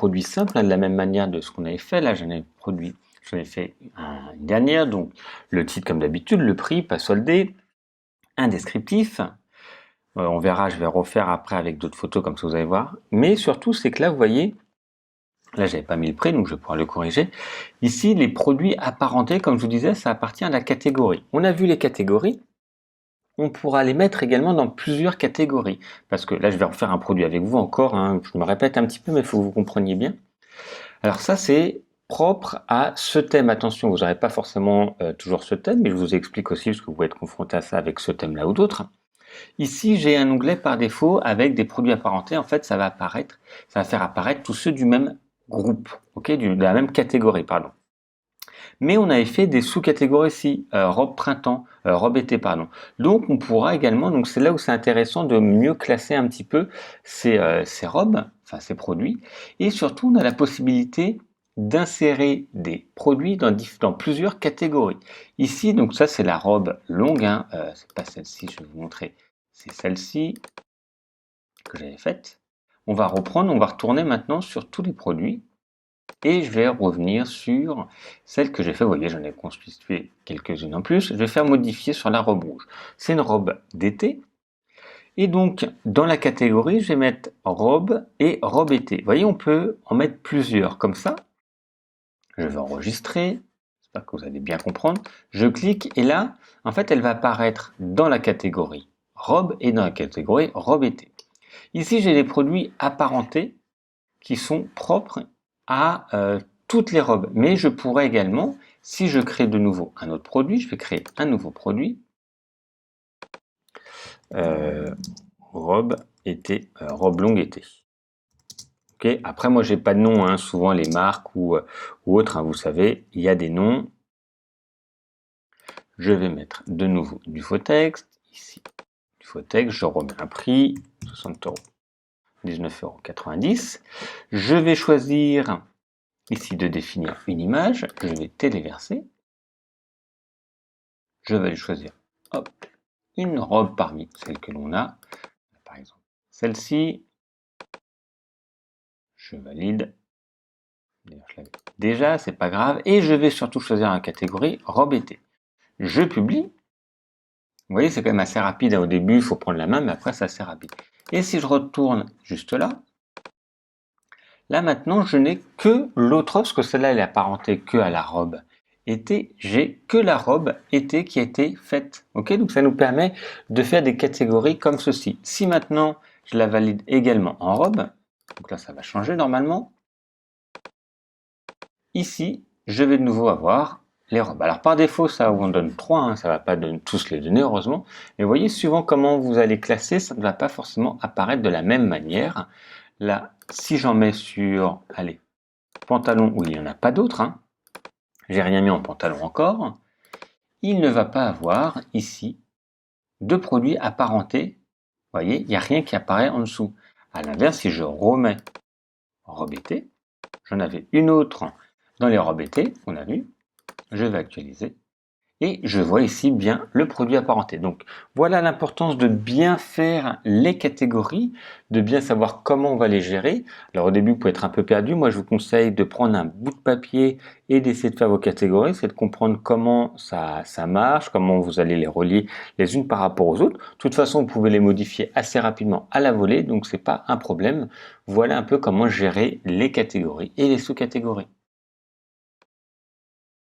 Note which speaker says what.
Speaker 1: produit simple, hein, de la même manière de ce qu'on avait fait. Là, j'en ai fait une dernière, donc le titre comme d'habitude, le prix, pas soldé, un descriptif. On verra, je vais refaire après avec d'autres photos comme ça vous allez voir. Mais surtout, c'est que là, vous voyez, là, j'avais pas mis le prix, donc je vais pouvoir le corriger. Ici, les produits apparentés, comme je vous disais, ça appartient à la catégorie. On a vu les catégories. On pourra les mettre également dans plusieurs catégories. Parce que là, je vais refaire un produit avec vous encore. Hein, je me répète un petit peu, mais il faut que vous compreniez bien. Alors ça, c'est propre à ce thème. Attention, vous n'aurez pas forcément toujours ce thème, mais je vous explique aussi parce que vous pouvez être confronté à ça avec ce thème-là ou d'autres. Ici, j'ai un onglet par défaut avec des produits apparentés. En fait, ça va faire apparaître tous ceux du même groupe, ok, de la même catégorie, pardon. Mais on avait fait des sous-catégories ici, robe printemps, robe été, pardon. Donc on pourra également, donc c'est là où c'est intéressant de mieux classer un petit peu ces robes, enfin ces produits. Et surtout, on a la possibilité d'insérer des produits dans plusieurs catégories. Ici, donc ça c'est la robe longue, hein, c'est pas celle-ci, je vais vous montrer, c'est celle-ci que j'avais faite. On va reprendre, on va retourner maintenant sur tous les produits. Et je vais revenir sur celle que j'ai fait. Vous voyez, j'en ai constitué quelques-unes en plus. Je vais faire modifier sur la robe rouge. C'est une robe d'été. Et donc, dans la catégorie, je vais mettre robe et robe été. Vous voyez, on peut en mettre plusieurs comme ça. Je vais enregistrer. J'espère que vous allez bien comprendre. Je clique et là, en fait, elle va apparaître dans la catégorie robe et dans la catégorie robe été. Ici, j'ai les produits apparentés qui sont propres à toutes les robes. Mais je pourrais également, si je crée de nouveau un autre produit, je vais créer un nouveau produit, robe été, robe longue été. Okay. Après, moi, j'ai pas de nom, hein. Souvent les marques ou autres, hein, vous savez, il y a des noms. Je vais mettre de nouveau du faux texte, ici, du faux texte, je remets un prix, 60 €, 19,90 €. Je vais choisir ici de définir une image, je vais téléverser. Je vais choisir hop, une robe parmi celles que l'on a. Par exemple, celle-ci. Je valide. Déjà, c'est pas grave. Et je vais surtout choisir la catégorie robe été. Je publie. Vous voyez, c'est quand même assez rapide. Au début, il faut prendre la main, mais après, c'est assez rapide. Et si je retourne juste là, là maintenant, je n'ai que l'autre robe, parce que celle-là, elle est apparentée que à la robe été. J'ai que la robe été qui a été faite. Ok, donc ça nous permet de faire des catégories comme ceci. Si maintenant, je la valide également en robe, donc là, ça va changer normalement. Ici, je vais de nouveau avoir les robes. Alors par défaut, ça vous en donne 3, hein, ça ne va pas tous les donner heureusement. Mais vous voyez, suivant comment vous allez classer, ça ne va pas forcément apparaître de la même manière. Là, si j'en mets sur, allez, pantalon où il n'y en a pas d'autres, hein, j'ai rien mis en pantalon encore, il ne va pas avoir ici de produits apparentés. Vous voyez, il n'y a rien qui apparaît en dessous. À l'inverse, si je remets robe été, j'en avais une autre dans les robes été, on a vu, je vais actualiser et je vois ici bien le produit apparenté. Donc voilà l'importance de bien faire les catégories, de bien savoir comment on va les gérer. Alors au début, vous pouvez être un peu perdu. Moi, je vous conseille de prendre un bout de papier et d'essayer de faire vos catégories, c'est de comprendre comment ça marche, comment vous allez les relier les unes par rapport aux autres. De toute façon, vous pouvez les modifier assez rapidement à la volée, donc c'est pas un problème. Voilà un peu comment gérer les catégories et les sous-catégories.